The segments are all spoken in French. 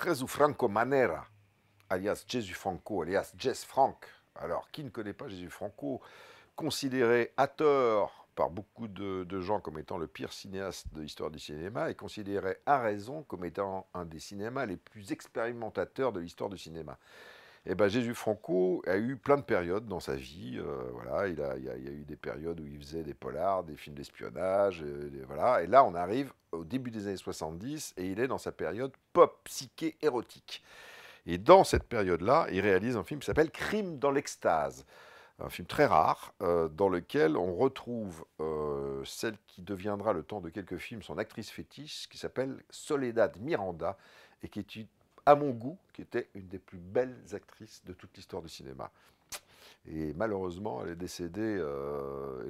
Jesús Franco Manera, alias Jésus Franco, alias Jess Frank. Alors, qui ne connaît pas Jésus Franco, considéré à tort par beaucoup de gens comme étant le pire cinéaste de l'histoire du cinéma et considéré à raison comme étant un des cinémas les plus expérimentateurs de l'histoire du cinéma. Et ben Jésus Franco a eu plein de périodes dans sa vie. Voilà, il y a eu des périodes où il faisait des polars, des films d'espionnage, voilà. Et là, on arrive au début des années 70 et il est dans sa période pop, psyché, érotique. Et dans cette période-là, il réalise un film qui s'appelle Crime dans l'extase. Un film très rare, dans lequel on retrouve celle qui deviendra le temps de quelques films son actrice fétiche, qui s'appelle Soledad Miranda, et qui est, à mon goût, qui était une des plus belles actrices de toute l'histoire du cinéma. Et malheureusement, elle est décédée,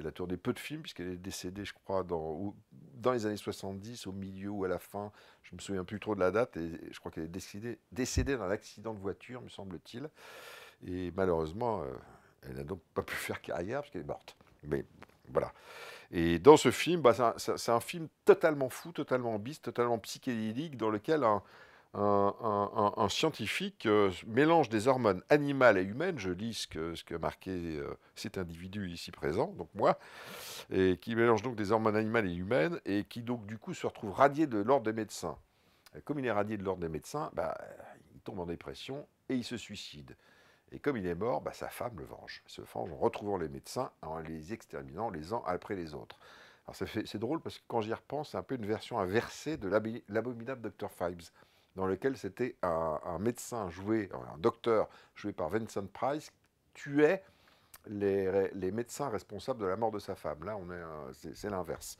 elle a tourné peu de films, puisqu'elle est décédée, je crois, dans les années 70, au milieu ou à la fin, je ne me souviens plus trop de la date, et je crois qu'elle est décédée d'un accident de voiture, me semble-t-il. Et malheureusement, elle n'a donc pas pu faire carrière parce qu'elle est morte. Mais voilà. Et dans ce film, bah, c'est un film totalement fou, totalement bis, totalement psychédélique, dans lequel un scientifique mélange des hormones animales et humaines, je lis ce que marqué cet individu ici présent, donc moi, et qui mélange donc des hormones animales et humaines, et qui donc du coup se retrouve radié de l'ordre des médecins. Et comme il est radié de l'ordre des médecins, bah, il tombe en dépression et il se suicide. Et comme il est mort, bah, sa femme le venge. Elle se venge en retrouvant les médecins, en les exterminant les uns après les autres. Alors c'est drôle parce que quand j'y repense, c'est un peu une version inversée de l'abominable Dr. Phibes, dans lequel c'était un médecin joué, un docteur joué par Vincent Price, tuait les médecins responsables de la mort de sa femme. Là, c'est l'inverse.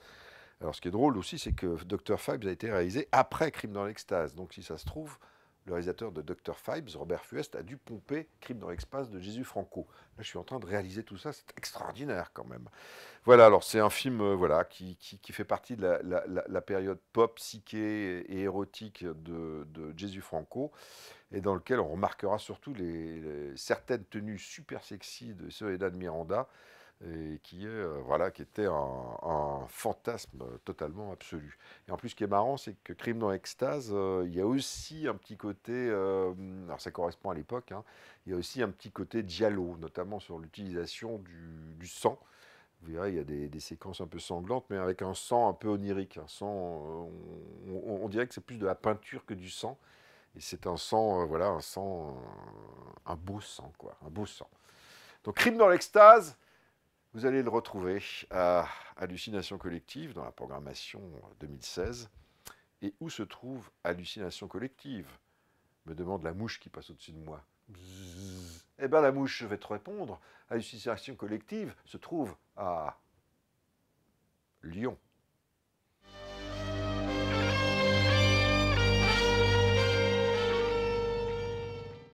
Alors ce qui est drôle aussi, c'est que Dr. Phibes a été réalisé après Crime dans l'extase. Donc si ça se trouve, le réalisateur de Dr. Phibes, Robert Fuest, a dû pomper Crime dans l'extase de Jésus Franco. Là, je suis en train de réaliser tout ça, c'est extraordinaire quand même. Voilà, alors c'est un film voilà, qui fait partie de la période pop, psyché et érotique de Jésus Franco, et dans lequel on remarquera surtout certaines tenues super sexy de Soledad Miranda, et voilà, qui était un fantasme totalement absolu. Et en plus, ce qui est marrant, c'est que Crime dans l'extase, il y a aussi un petit côté, alors ça correspond à l'époque, hein, il y a aussi un petit côté giallo, notamment sur l'utilisation du sang. Vous verrez, il y a des séquences un peu sanglantes, mais avec un sang un peu onirique, un sang, on dirait que c'est plus de la peinture que du sang. Et c'est un sang, voilà, un sang, un beau sang, quoi, un beau sang. Donc, Crime dans l'extase, vous allez le retrouver à Hallucination Collective dans la programmation 2016. Et où se trouve Hallucination Collective, me demande la mouche qui passe au-dessus de moi. Bzzz. Eh bien, la mouche, je vais te répondre. Hallucination Collective se trouve à Lyon.